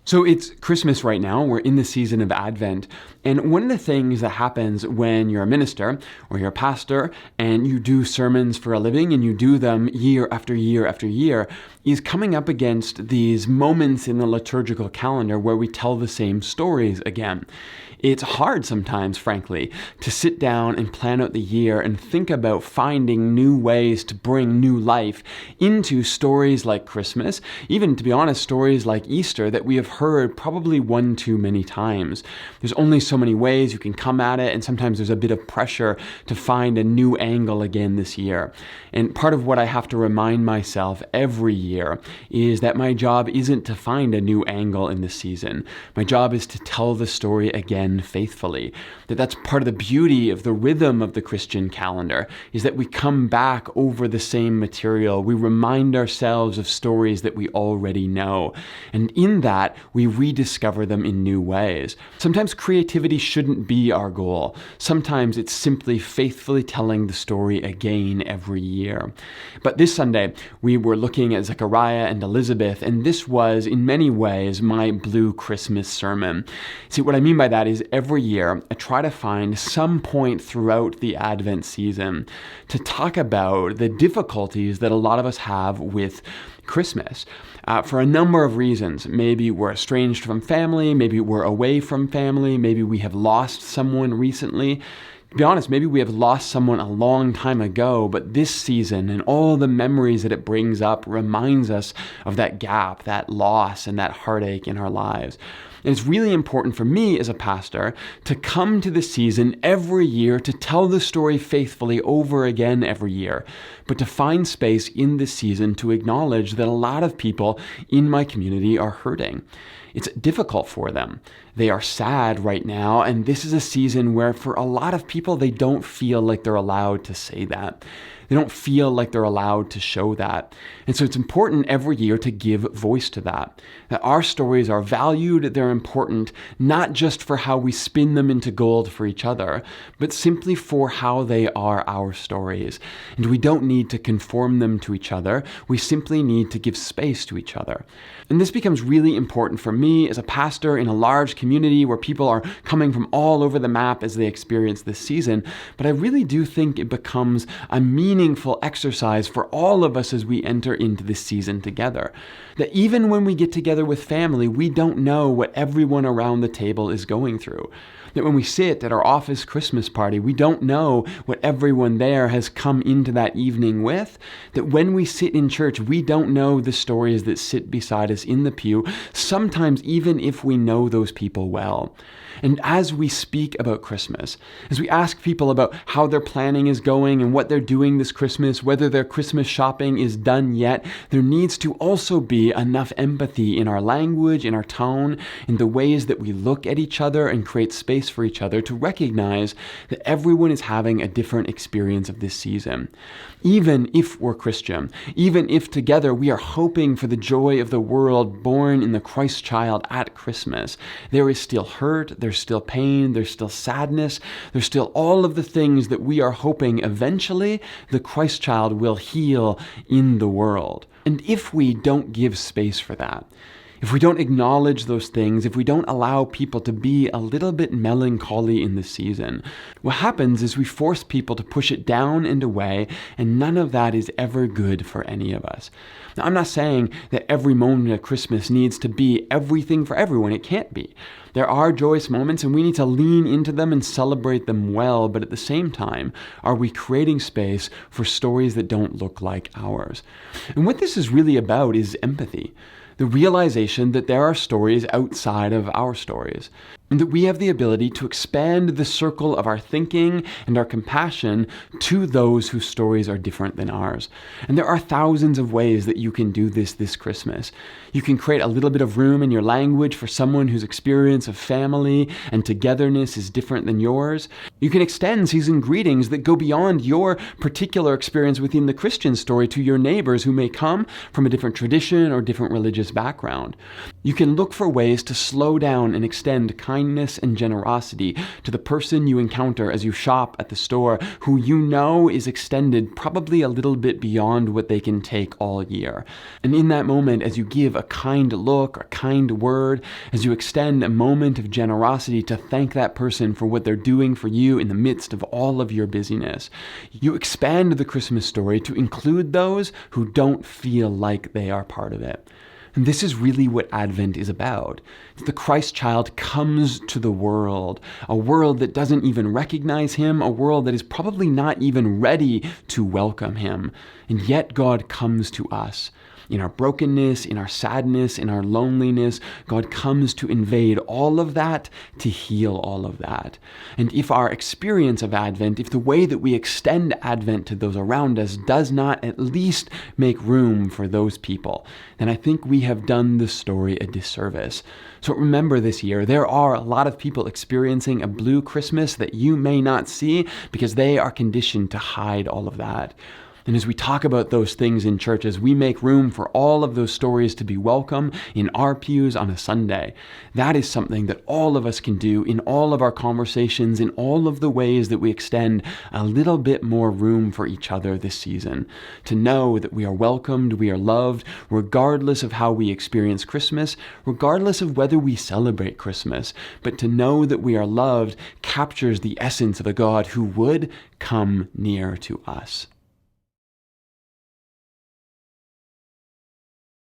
So it's Christmas right now. We're in the season of Advent. And one of the things that happens when you're a minister or you're a pastor and you do sermons for a living and you do them year after year after year is coming up against these moments in the liturgical calendar where we tell the same stories again. It's hard sometimes, frankly, to sit down and plan out the year and think about finding new ways to bring new life into stories like Christmas, even, to be honest, stories like Easter that we have heard probably one too many times. There's only so many ways you can come at it, and sometimes there's a bit of pressure to find a new angle again this year. And part of what I have to remind myself every year is that my job isn't to find a new angle in the season. My job is to tell the story again faithfully. That's part of the beauty of the rhythm of the Christian calendar, is that we come back over the same material. We remind ourselves of stories that we already know. And in that, we rediscover them in new ways. Sometimes creativity shouldn't be our goal. Sometimes it's simply faithfully telling the story again every year. But this Sunday, we were looking at Zechariah and Elizabeth, and this was, in many ways, my Blue Christmas sermon. See, what I mean by that is every year, I try to find some point throughout the Advent season to talk about the difficulties that a lot of us have with Christmas. For a number of reasons. Maybe we're estranged from family, maybe we're away from family, maybe we have lost someone recently. To be honest, maybe we have lost someone a long time ago, but this season and all the memories that it brings up reminds us of that gap, that loss, and that heartache in our lives. And it's really important for me as a pastor to come to the season every year to tell the story faithfully over again every year, but to find space in this season to acknowledge that a lot of people in my community are hurting. It's difficult for them. They are sad right now, and this is a season where for a lot of people, they don't feel like they're allowed to say that. They don't feel like they're allowed to show that. And so it's important every year to give voice to that. That our stories are valued, they're important, not just for how we spin them into gold for each other, but simply for how they are our stories. And we don't need to conform them to each other, we simply need to give space to each other. And this becomes really important for me as a pastor in a large community where people are coming from all over the map as they experience this season. But I really do think it becomes a meaningful exercise for all of us as we enter into this season together. That even when we get together with family, we don't know what everyone around the table is going through. That when we sit at our office Christmas party, we don't know what everyone there has come into that evening with. That when we sit in church, we don't know the stories that sit beside us in the pew, sometimes even if we know those people well. And as we speak about Christmas, as we ask people about how their planning is going and what they're doing this Christmas, whether their Christmas shopping is done yet, there needs to also be enough empathy in our language, in our tone, in the ways that we look at each other and create space for each other to recognize that everyone is having a different experience of this season. Even if we're Christian, even if together we are hoping for the joy of the world born in the Christ child at Christmas, there is still hurt, there's still pain, there's still sadness, there's still all of the things that we are hoping eventually the Christ child will heal in the world. And if we don't give space for that, if we don't acknowledge those things, if we don't allow people to be a little bit melancholy in the season, what happens is we force people to push it down and away, and none of that is ever good for any of us. Now, I'm not saying that every moment of Christmas needs to be everything for everyone. It can't be. There are joyous moments, and we need to lean into them and celebrate them well, but at the same time, are we creating space for stories that don't look like ours? And what this is really about is empathy. The realization that there are stories outside of our stories, and that we have the ability to expand the circle of our thinking and our compassion to those whose stories are different than ours. And there are thousands of ways that you can do this Christmas. You can create a little bit of room in your language for someone whose experience of family and togetherness is different than yours. You can extend season greetings that go beyond your particular experience within the Christian story to your neighbors who may come from a different tradition or different religious background. You can look for ways to slow down and extend kindness kindness and generosity to the person you encounter as you shop at the store, who you know is extended probably a little bit beyond what they can take all year. And in that moment, as you give a kind look, a kind word, as you extend a moment of generosity to thank that person for what they're doing for you in the midst of all of your busyness, you expand the Christmas story to include those who don't feel like they are part of it. And this is really what Advent is about. The Christ child comes to the world, a world that doesn't even recognize him, a world that is probably not even ready to welcome him. And yet God comes to us. In our brokenness, in our sadness, in our loneliness, God comes to invade all of that, to heal all of that. And if our experience of Advent, if the way that we extend Advent to those around us does not at least make room for those people, then I think we have done the story a disservice. So remember this year, there are a lot of people experiencing a blue Christmas that you may not see because they are conditioned to hide all of that. And as we talk about those things in church, as we make room for all of those stories to be welcome in our pews on a Sunday, that is something that all of us can do in all of our conversations, in all of the ways that we extend a little bit more room for each other this season. To know that we are welcomed, we are loved, regardless of how we experience Christmas, regardless of whether we celebrate Christmas. But to know that we are loved captures the essence of a God who would come near to us.